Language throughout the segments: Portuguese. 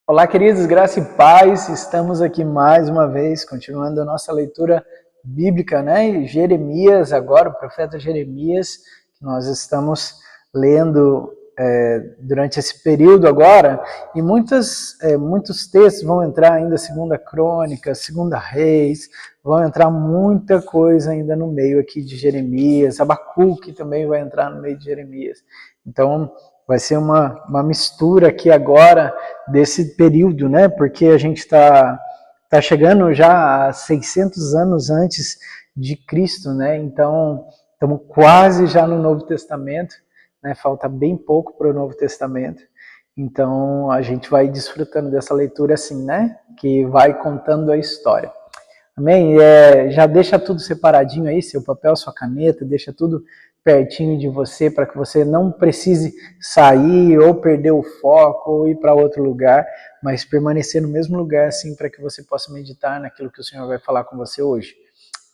Olá, queridos, graça e paz. Estamos aqui mais uma vez, continuando a nossa leitura bíblica, né? E Jeremias, agora, o profeta Jeremias, que nós estamos lendo durante esse período agora, e muitos textos vão entrar ainda, segunda Crônica, segunda Reis, vão entrar muita coisa ainda no meio aqui de Jeremias, Abacuque também vai entrar no meio de Jeremias. Então, vai ser uma mistura aqui agora desse período, né? Porque a gente tá chegando já a 600 anos antes de Cristo, né? Então, estamos quase já no Novo Testamento, né? Falta bem pouco para o Novo Testamento. Então, a gente vai desfrutando dessa leitura assim, né? Que vai contando a história. Amém? Já deixa tudo separadinho aí, seu papel, sua caneta, deixa tudo pertinho de você para que você não precise sair ou perder o foco ou ir para outro lugar, mas permanecer no mesmo lugar assim para que você possa meditar naquilo que o Senhor vai falar com você hoje.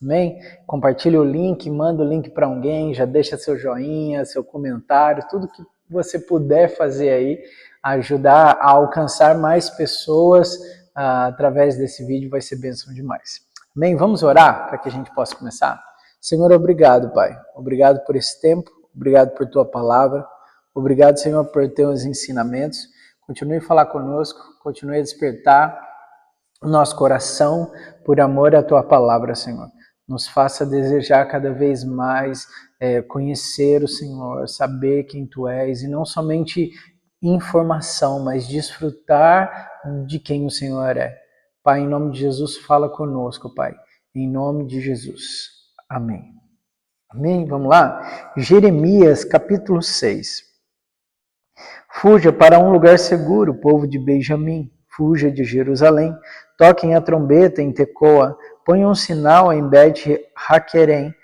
Amém? Compartilhe o link, manda o link para alguém, já deixa seu joinha, seu comentário, tudo que você puder fazer aí, ajudar a alcançar mais pessoas através desse vídeo, vai ser bênção demais. Amém? Vamos orar para que a gente possa começar? Senhor, obrigado, Pai. Obrigado por esse tempo, obrigado por Tua palavra, obrigado, Senhor, por Teus ensinamentos. Continue a falar conosco, continue a despertar o nosso coração por amor à Tua palavra, Senhor. Nos faça desejar cada vez mais conhecer o Senhor, saber quem Tu és, e não somente informação, mas desfrutar de quem o Senhor é. Pai, em nome de Jesus, fala conosco, Pai. Em nome de Jesus. Amém. Amém? Vamos lá? Jeremias, capítulo 6. Fuja para um lugar seguro, povo de Benjamim. Fuja de Jerusalém. Toquem a trombeta em Tecoa. Ponham um sinal em Bet-Haquerem,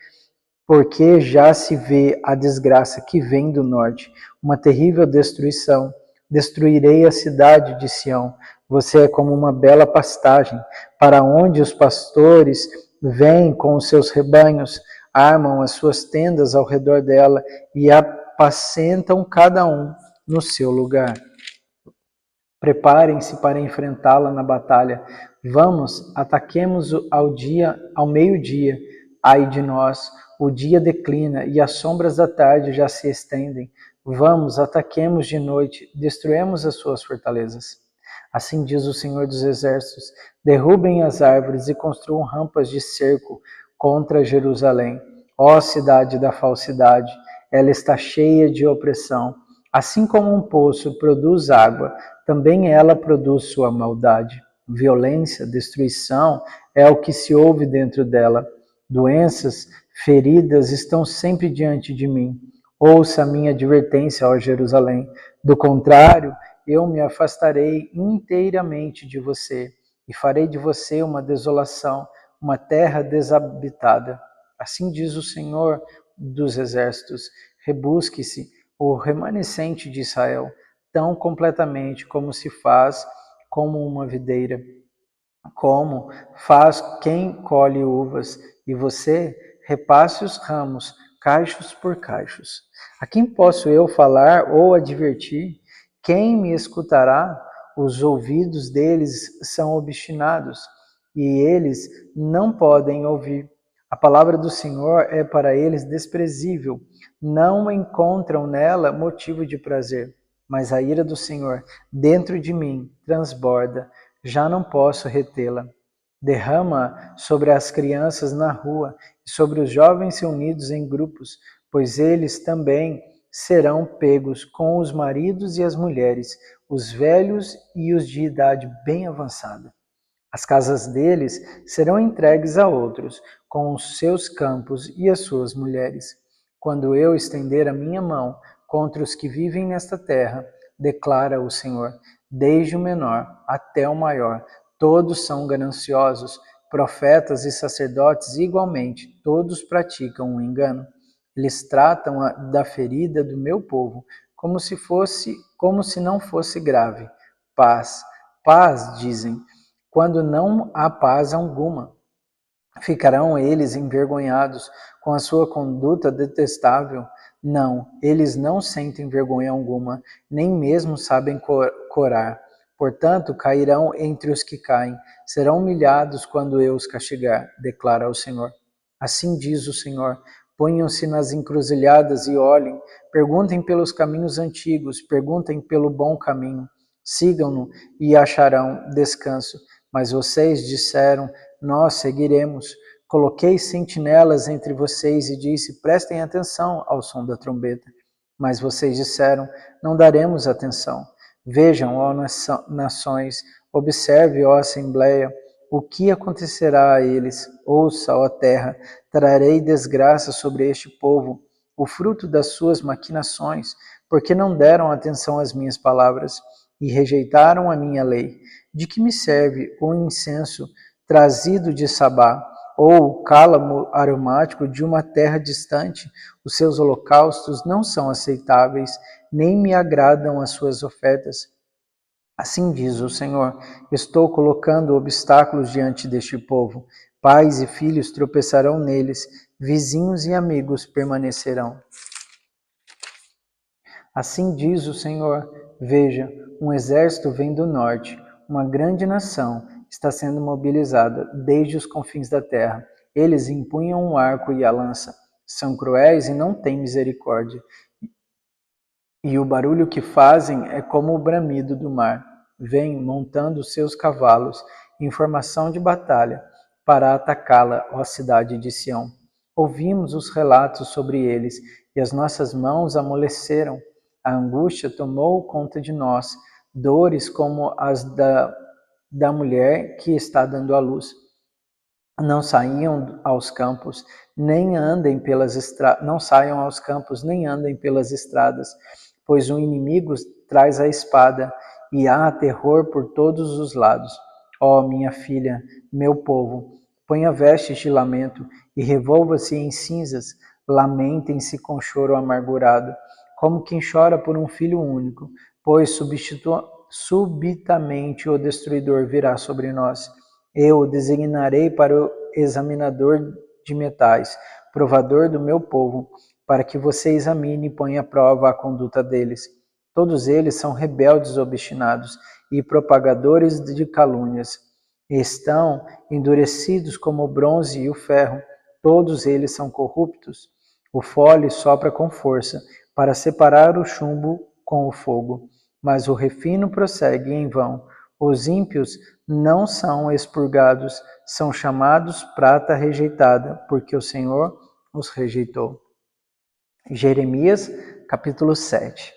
porque já se vê a desgraça que vem do norte, uma terrível destruição. Destruirei a cidade de Sião. Você é como uma bela pastagem, para onde os pastores vêm com os seus rebanhos, armam as suas tendas ao redor dela e apacentam cada um no seu lugar. Preparem-se para enfrentá-la na batalha. Vamos, ataquemos ao meio-dia. Ai de nós, o dia declina e as sombras da tarde já se estendem. Vamos, ataquemos de noite, destruemos as suas fortalezas. Assim diz o Senhor dos Exércitos: derrubem as árvores e construam rampas de cerco contra Jerusalém. Ó cidade da falsidade, ela está cheia de opressão. Assim como um poço produz água, também ela produz sua maldade. Violência, destruição é o que se ouve dentro dela. Doenças, feridas estão sempre diante de mim. Ouça a minha advertência, ó Jerusalém. Do contrário, eu me afastarei inteiramente de você e farei de você uma desolação, uma terra desabitada. Assim diz o Senhor dos Exércitos: rebusque-se o remanescente de Israel, tão completamente como se faz como uma videira, como faz quem colhe uvas, e você repasse os ramos, cachos por cachos. A quem posso eu falar ou advertir? Quem me escutará? Os ouvidos deles são obstinados, e eles não podem ouvir. A palavra do Senhor é para eles desprezível, não encontram nela motivo de prazer. Mas a ira do Senhor dentro de mim transborda, já não posso retê-la. Derrama sobre as crianças na rua e sobre os jovens reunidos em grupos, pois eles também serão pegos com os maridos e as mulheres, os velhos e os de idade bem avançada. As casas deles serão entregues a outros, com os seus campos e as suas mulheres. Quando eu estender a minha mão contra os que vivem nesta terra, declara o Senhor, desde o menor até o maior, todos são gananciosos, profetas e sacerdotes igualmente, todos praticam um engano. Eles tratam da ferida do meu povo como se não fosse grave. Paz, paz, dizem, quando não há paz alguma. Ficarão eles envergonhados com a sua conduta detestável? Não, eles não sentem vergonha alguma, nem mesmo sabem corar. Portanto, cairão entre os que caem, serão humilhados quando eu os castigar, declara o Senhor. Assim diz o Senhor: ponham-se nas encruzilhadas e olhem, perguntem pelos caminhos antigos, perguntem pelo bom caminho, sigam-no e acharão descanso. Mas vocês disseram: nós seguiremos. Coloquei sentinelas entre vocês e disse: prestem atenção ao som da trombeta. Mas vocês disseram: não daremos atenção. Vejam, ó nações, observe, ó Assembleia, o que acontecerá a eles. Ouça, ó terra, trarei desgraça sobre este povo, o fruto das suas maquinações, porque não deram atenção às minhas palavras e rejeitaram a minha lei. De que me serve o incenso trazido de Sabá, ou o cálamo aromático de uma terra distante? Os seus holocaustos não são aceitáveis, nem me agradam as suas ofertas. Assim diz o Senhor: estou colocando obstáculos diante deste povo. Pais e filhos tropeçarão neles, vizinhos e amigos permanecerão. Assim diz o Senhor: veja, um exército vem do norte, uma grande nação está sendo mobilizada desde os confins da terra. Eles empunham um arco e a lança, são cruéis e não têm misericórdia. E o barulho que fazem é como o bramido do mar. Vêm montando seus cavalos em formação de batalha para atacá-la, ó cidade de Sião. Ouvimos os relatos sobre eles e as nossas mãos amoleceram. A angústia tomou conta de nós, dores como as da mulher que está dando à luz. Não saiam aos campos, nem andem pelas estradas, não saiam aos campos, nem andem pelas estradas, pois o inimigo traz a espada e há terror por todos os lados. Ó minha filha, meu povo, ponha vestes de lamento e revolva-se em cinzas, lamentem-se com choro amargurado, como quem chora por um filho único, pois subitamente o destruidor virá sobre nós. Eu o designarei para o examinador de metais, provador do meu povo, para que você examine e ponha à prova a conduta deles. Todos eles são rebeldes obstinados e propagadores de calúnias. Estão endurecidos como o bronze e o ferro. Todos eles são corruptos. O fole sopra com força para separar o chumbo com o fogo, mas o refino prossegue em vão. Os ímpios não são expurgados, são chamados prata rejeitada, porque o Senhor os rejeitou. Jeremias, capítulo 7.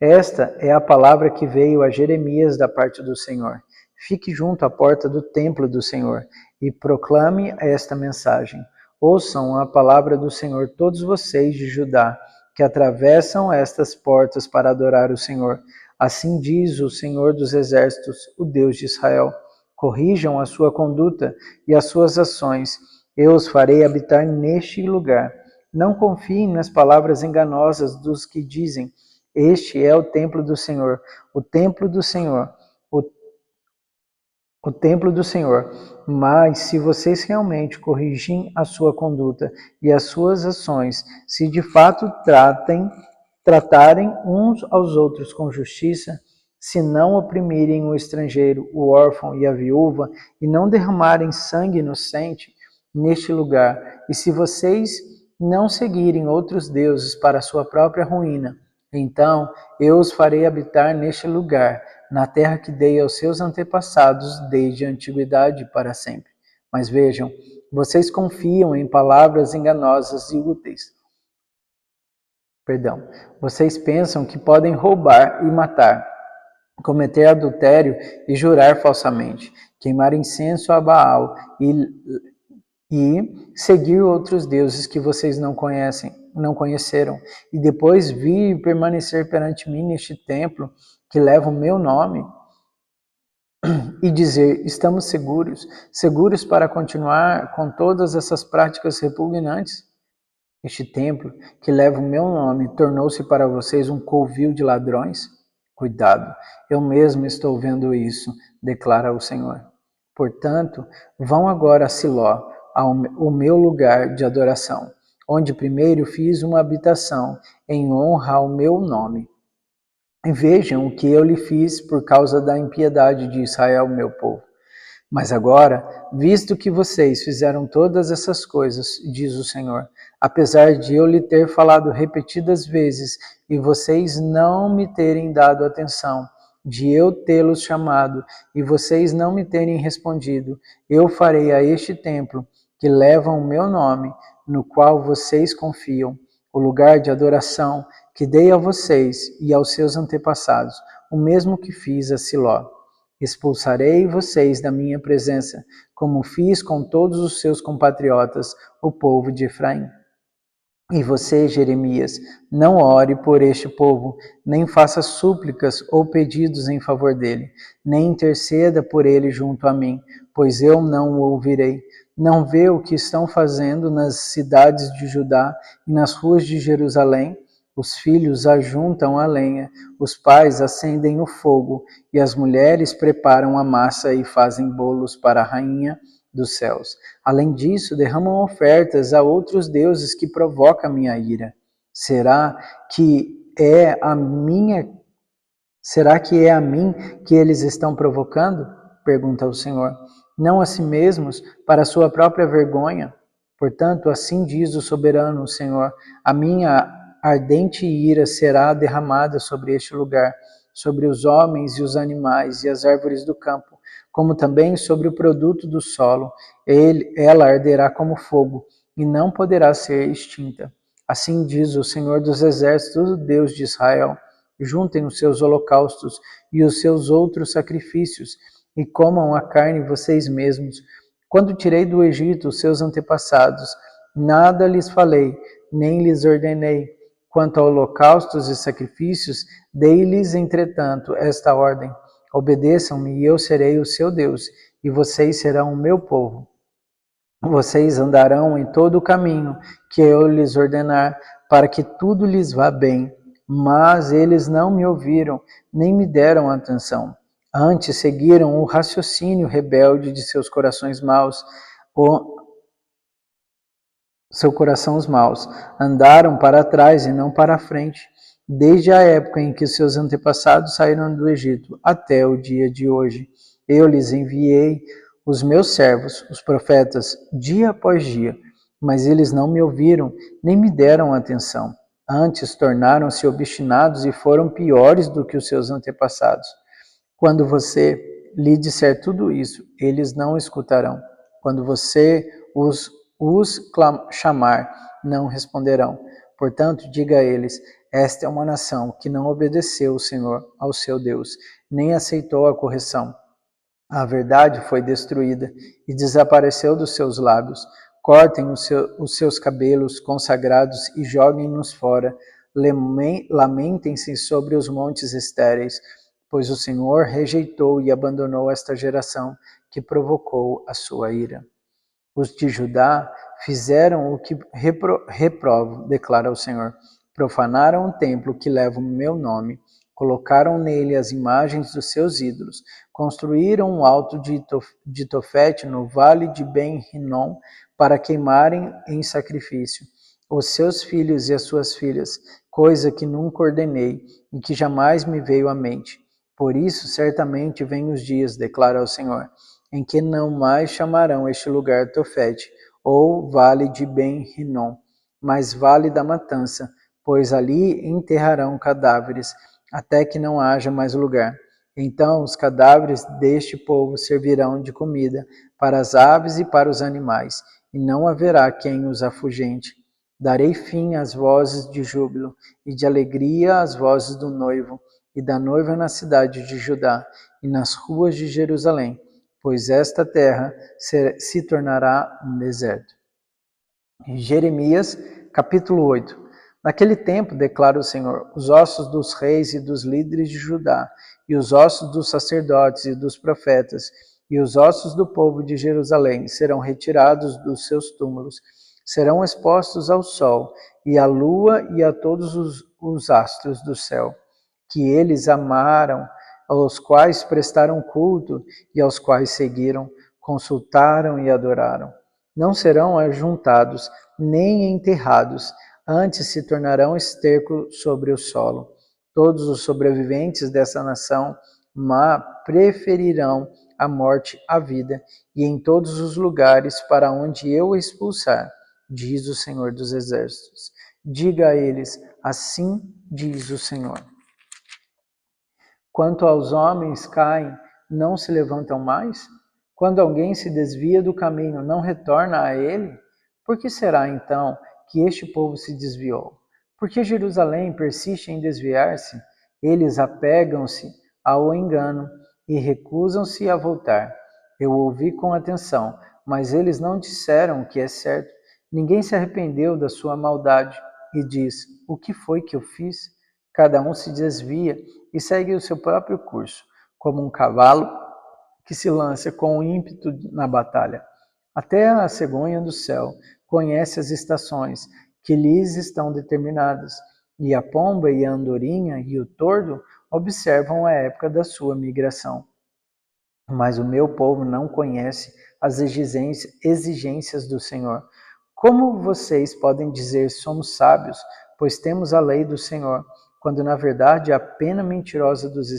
Esta é a palavra que veio a Jeremias da parte do Senhor. Fique junto à porta do templo do Senhor e proclame esta mensagem. Ouçam a palavra do Senhor todos vocês de Judá, que atravessam estas portas para adorar o Senhor. Assim diz o Senhor dos Exércitos, o Deus de Israel: corrijam a sua conduta e as suas ações. Eu os farei habitar neste lugar. Não confiem nas palavras enganosas dos que dizem: este é o templo do Senhor, o templo do Senhor, o templo do Senhor. Mas se vocês realmente corrigirem a sua conduta e as suas ações, se de fato tratarem uns aos outros com justiça, se não oprimirem o estrangeiro, o órfão e a viúva, e não derramarem sangue inocente neste lugar, e se vocês não seguirem outros deuses para a sua própria ruína, então eu os farei habitar neste lugar, na terra que dei aos seus antepassados desde a antiguidade para sempre. Mas vejam, vocês confiam em palavras enganosas e úteis. Vocês pensam que podem roubar e matar, cometer adultério e jurar falsamente, queimar incenso a Baal e seguir outros deuses que vocês não conheceram, e depois vir e permanecer perante mim neste templo que leva o meu nome, e dizer: estamos seguros para continuar com todas essas práticas repugnantes? Este templo que leva o meu nome tornou-se para vocês um covil de ladrões? Cuidado, eu mesmo estou vendo isso, declara o Senhor. Portanto, vão agora a Siló, ao meu lugar de adoração, onde primeiro fiz uma habitação em honra ao meu nome. E vejam o que eu lhe fiz por causa da impiedade de Israel, meu povo. Mas agora, visto que vocês fizeram todas essas coisas, diz o Senhor, apesar de eu lhe ter falado repetidas vezes e vocês não me terem dado atenção, de eu tê-los chamado e vocês não me terem respondido, eu farei a este templo que leva o meu nome, no qual vocês confiam, o lugar de adoração que dei a vocês e aos seus antepassados, o mesmo que fiz a Siló. Expulsarei vocês da minha presença, como fiz com todos os seus compatriotas, o povo de Efraim. E você, Jeremias, não ore por este povo, nem faça súplicas ou pedidos em favor dele, nem interceda por ele junto a mim, pois eu não o ouvirei. Não vê o que estão fazendo nas cidades de Judá e nas ruas de Jerusalém? Os filhos ajuntam a lenha, os pais acendem o fogo, e as mulheres preparam a massa e fazem bolos para a rainha dos céus. Além disso, derramam ofertas a outros deuses que provocam a minha ira. Será que é a mim que eles estão provocando? Pergunta o Senhor. Não a si mesmos, para sua própria vergonha? Portanto, assim diz o soberano Senhor, a minha ardente ira será derramada sobre este lugar, sobre os homens e os animais e as árvores do campo, como também sobre o produto do solo. Ela arderá como fogo e não poderá ser extinta. Assim diz o Senhor dos Exércitos, o Deus de Israel. Juntem os seus holocaustos e os seus outros sacrifícios e comam a carne vocês mesmos. Quando tirei do Egito os seus antepassados, nada lhes falei, nem lhes ordenei. Quanto a holocaustos e sacrifícios, dei-lhes, entretanto, esta ordem: obedeçam-me e eu serei o seu Deus, e vocês serão o meu povo. Vocês andarão em todo o caminho que eu lhes ordenar, para que tudo lhes vá bem. Mas eles não me ouviram, nem me deram atenção. Antes seguiram o raciocínio rebelde de seus corações maus, andaram para trás e não para a frente, desde a época em que seus antepassados saíram do Egito até o dia de hoje. Eu lhes enviei os meus servos, os profetas, dia após dia, mas eles não me ouviram, nem me deram atenção. Antes tornaram-se obstinados e foram piores do que os seus antepassados. Quando você lhe disser tudo isso, eles não escutarão. Quando você os chamar, não responderão. Portanto, diga a eles: esta é uma nação que não obedeceu o Senhor, ao seu Deus, nem aceitou a correção. A verdade foi destruída e desapareceu dos seus lábios. Cortem os seus cabelos consagrados e joguem-nos fora. Lamentem-se sobre os montes estéreis, pois o Senhor rejeitou e abandonou esta geração que provocou a sua ira. Os de Judá fizeram o que reprovo, declara o Senhor. Profanaram o templo que leva o meu nome, colocaram nele as imagens dos seus ídolos, construíram um alto de Tofete no vale de Ben-Rinom para queimarem em sacrifício os seus filhos e as suas filhas, coisa que nunca ordenei e que jamais me veio à mente. Por isso, certamente vêm os dias, declara o Senhor, em que não mais chamarão este lugar Tofete, ou Vale de Ben-Rinom, mas Vale da Matança, pois ali enterrarão cadáveres, até que não haja mais lugar. Então os cadáveres deste povo servirão de comida para as aves e para os animais, e não haverá quem os afugente. Darei fim às vozes de júbilo, e de alegria às vozes do noivo, e da noiva na cidade de Judá, e nas ruas de Jerusalém, pois esta terra se tornará um deserto. Jeremias, capítulo 8. Naquele tempo, declara o Senhor, os ossos dos reis e dos líderes de Judá, e os ossos dos sacerdotes e dos profetas, e os ossos do povo de Jerusalém serão retirados dos seus túmulos, serão expostos ao sol, e à lua e a todos os astros do céu, que eles amaram, aos quais prestaram culto e aos quais seguiram, consultaram e adoraram. Não serão ajuntados, nem enterrados, antes se tornarão esterco sobre o solo. Todos os sobreviventes dessa nação má preferirão a morte à vida, e em todos os lugares para onde eu expulsar, diz o Senhor dos Exércitos. Diga a eles, assim diz o Senhor. Quanto aos homens caem, não se levantam mais? Quando alguém se desvia do caminho, não retorna a ele? Por que será então que este povo se desviou? Por que Jerusalém persiste em desviar-se? Eles apegam-se ao engano e recusam-se a voltar. Eu ouvi com atenção, mas eles não disseram o que é certo. Ninguém se arrependeu da sua maldade e diz: o que foi que eu fiz? Cada um se desvia e segue o seu próprio curso, como um cavalo que se lança com ímpeto na batalha. Até a cegonha do céu conhece as estações que lhes estão determinadas, e a pomba e a andorinha e o tordo observam a época da sua migração. Mas o meu povo não conhece as exigências do Senhor. Como vocês podem dizer somos sábios, pois temos a lei do Senhor, quando na verdade a pena mentirosa dos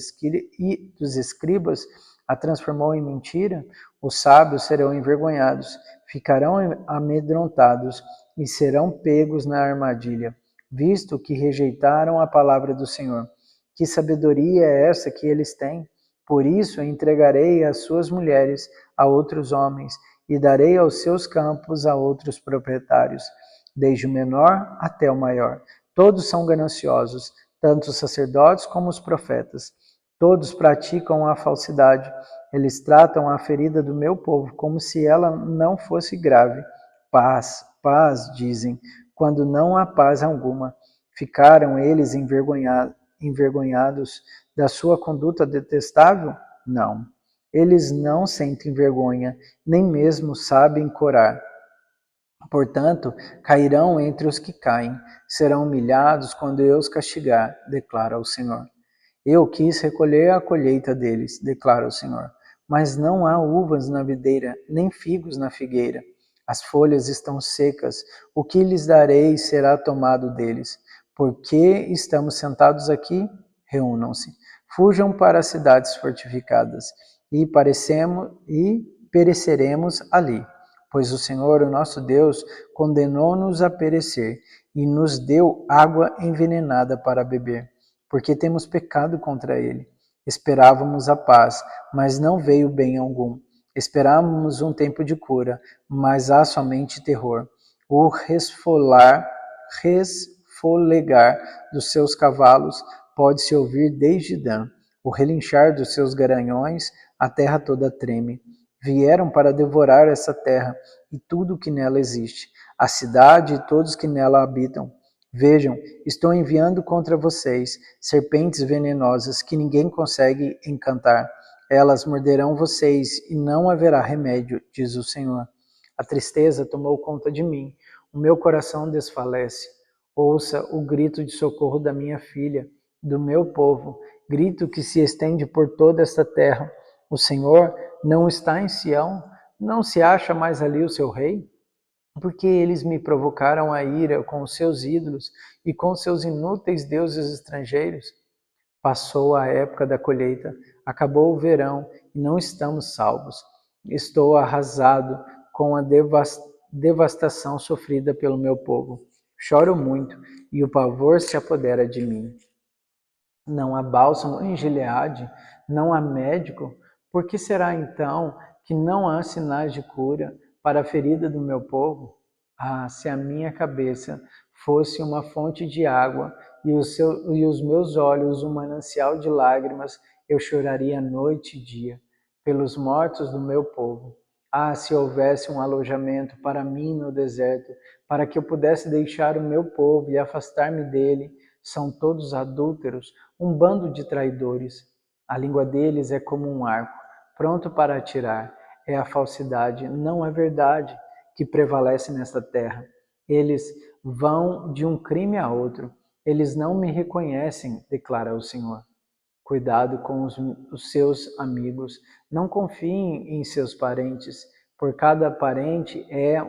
escribas a transformou em mentira? Os sábios serão envergonhados, ficarão amedrontados e serão pegos na armadilha, visto que rejeitaram a palavra do Senhor. Que sabedoria é essa que eles têm? Por isso entregarei as suas mulheres a outros homens e darei aos seus campos a outros proprietários, desde o menor até o maior. Todos são gananciosos, tanto os sacerdotes como os profetas. Todos praticam a falsidade. Eles tratam a ferida do meu povo como se ela não fosse grave. Paz, paz, dizem, quando não há paz alguma. Ficaram eles envergonhados da sua conduta detestável? Não. Eles não sentem vergonha, nem mesmo sabem corar. Portanto, cairão entre os que caem, serão humilhados quando eu os castigar, declara o Senhor. Eu quis recolher a colheita deles, declara o Senhor, mas não há uvas na videira, nem figos na figueira. As folhas estão secas, o que lhes darei será tomado deles. Por que estamos sentados aqui? Reúnam-se. Fujam para as cidades fortificadas, e pereceremos ali. Pois o Senhor, o nosso Deus, condenou-nos a perecer, e nos deu água envenenada para beber, porque temos pecado contra ele. Esperávamos a paz, mas não veio bem algum. Esperávamos um tempo de cura, mas há somente terror. O resfolegar dos seus cavalos pode-se ouvir desde Dan. O relinchar dos seus garanhões, a terra toda treme. Vieram para devorar essa terra e tudo o que nela existe, a cidade e todos que nela habitam. Vejam, estou enviando contra vocês serpentes venenosas que ninguém consegue encantar. Elas morderão vocês e não haverá remédio, diz o Senhor. A tristeza tomou conta de mim, o meu coração desfalece. Ouça o grito de socorro da minha filha, do meu povo, grito que se estende por toda esta terra. O Senhor não está em Sião? Não se acha mais ali o seu rei? Porque eles me provocaram a ira com os seus ídolos e com seus inúteis deuses estrangeiros. Passou a época da colheita, acabou o verão e não estamos salvos. Estou arrasado com a devastação sofrida pelo meu povo. Choro muito e o pavor se apodera de mim. Não há bálsamo em Gileade, não há médico. Por que será então que não há sinais de cura para a ferida do meu povo? Ah, se a minha cabeça fosse uma fonte de água e os meus olhos um manancial de lágrimas, eu choraria noite e dia pelos mortos do meu povo. Ah, se houvesse um alojamento para mim no deserto, para que eu pudesse deixar o meu povo e afastar-me dele. São todos adúlteros, um bando de traidores. A língua deles é como um arco, pronto para atirar. É a falsidade, não a verdade, que prevalece nesta terra. Eles vão de um crime a outro. Eles não me reconhecem, declara o Senhor. Cuidado com os seus amigos. Não confiem em seus parentes, porque cada parente é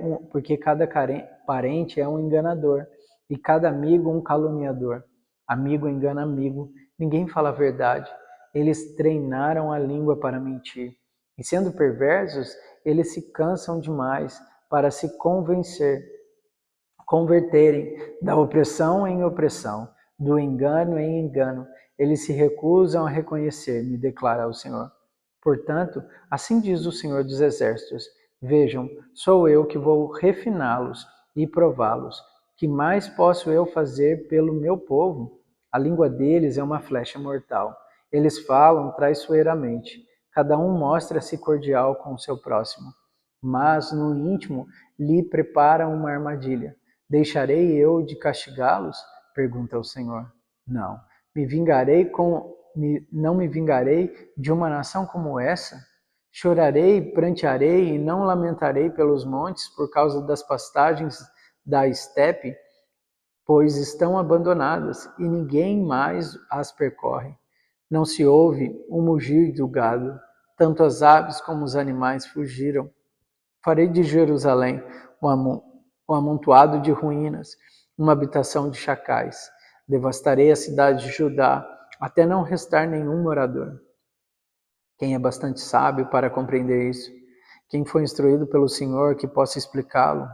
um enganador e cada amigo um caluniador. Amigo engana amigo, ninguém fala a verdade. Eles treinaram a língua para mentir. E sendo perversos, eles se cansam demais para se converterem da opressão em opressão, do engano em engano. Eles se recusam a reconhecer-me, declara o Senhor. Portanto, assim diz o Senhor dos Exércitos: vejam, sou eu que vou refiná-los e prová-los. Que mais posso eu fazer pelo meu povo? A língua deles é uma flecha mortal. Eles falam traiçoeiramente. Cada um mostra-se cordial com o seu próximo. Mas no íntimo lhe preparam uma armadilha. Deixarei eu de castigá-los? Pergunta o Senhor. Não. Não me vingarei de uma nação como essa? Chorarei, prantearei e não lamentarei pelos montes por causa das pastagens da estepe, pois estão abandonadas e ninguém mais as percorre. Não se ouve o mugir do gado, tanto as aves como os animais fugiram. Farei de Jerusalém um amontoado de ruínas, uma habitação de chacais. Devastarei a cidade de Judá, até não restar nenhum morador. Quem é bastante sábio para compreender isso? Quem foi instruído pelo Senhor que possa explicá-lo?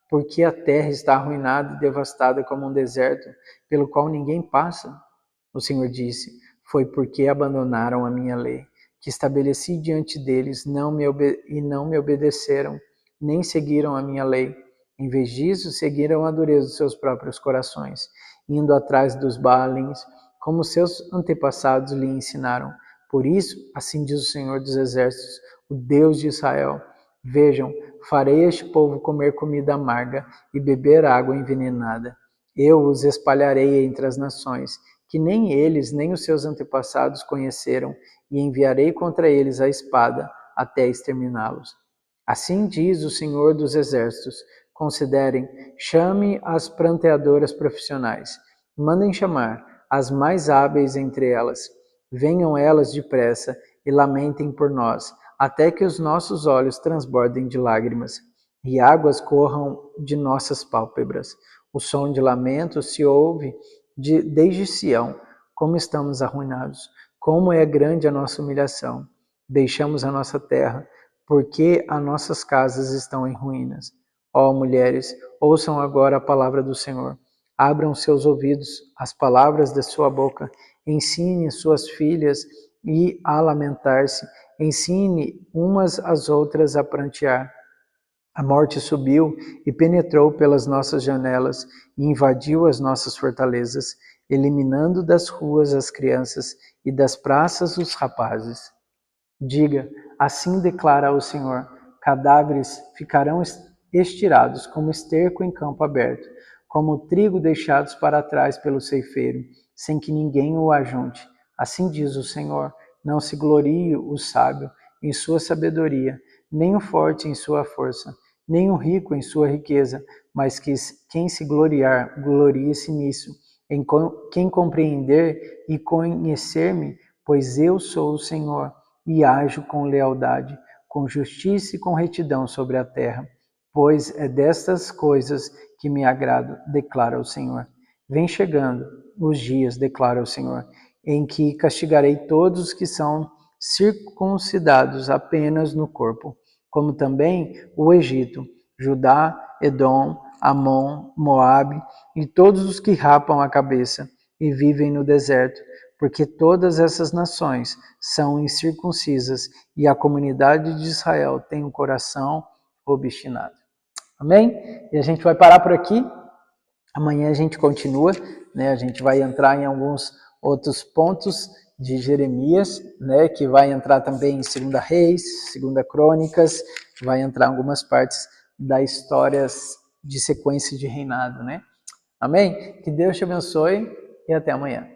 Porque a terra está arruinada e devastada como um deserto, pelo qual ninguém passa? O Senhor disse: foi porque abandonaram a minha lei, que estabeleci diante deles, e não me obedeceram, nem seguiram a minha lei. Em vez disso, seguiram a dureza dos seus próprios corações, indo atrás dos Baalins, como seus antepassados lhe ensinaram. Por isso, assim diz o Senhor dos Exércitos, o Deus de Israel: vejam, farei este povo comer comida amarga e beber água envenenada. Eu os espalharei entre as nações, que nem eles nem os seus antepassados conheceram, e enviarei contra eles a espada, até exterminá-los. Assim diz o Senhor dos Exércitos: considerem, chame as pranteadoras profissionais, mandem chamar as mais hábeis entre elas. Venham elas depressa e lamentem por nós, até que os nossos olhos transbordem de lágrimas e águas corram de nossas pálpebras. O som de lamento se ouve desde Sião. Como estamos arruinados, como é grande a nossa humilhação. Deixamos a nossa terra, porque as nossas casas estão em ruínas. Ó mulheres, ouçam agora a palavra do Senhor. Abram seus ouvidos às palavras da sua boca. Ensine suas filhas a lamentar-se. Ensine umas às outras a prantear. A morte subiu e penetrou pelas nossas janelas e invadiu as nossas fortalezas, eliminando das ruas as crianças e das praças os rapazes. Diga, assim declara o Senhor: cadáveres ficarão estirados como esterco em campo aberto, como trigo deixados para trás pelo ceifeiro, sem que ninguém o ajunte. Assim diz o Senhor: não se glorie o sábio em sua sabedoria, nem o forte em sua força, nem o rico em sua riqueza, mas que quem se gloriar, glorie-se nisso, em quem compreender e conhecer-me, pois eu sou o Senhor, e ajo com lealdade, com justiça e com retidão sobre a terra, pois é destas coisas que me agrado, declara o Senhor. Vem chegando os dias, declara o Senhor, em que castigarei todos os que são circuncidados apenas no corpo, como também o Egito, Judá, Edom, Amon, Moabe e todos os que rapam a cabeça e vivem no deserto, porque todas essas nações são incircuncisas e a comunidade de Israel tem um coração obstinado. Amém? E a gente vai parar por aqui. Amanhã a gente continua, né? A gente vai entrar em alguns outros pontos de Jeremias, né? Que vai entrar também em 2 Reis, 2 Crônicas, vai entrar em algumas partes das histórias de sequência de reinado, né? Amém? Que Deus te abençoe e até amanhã.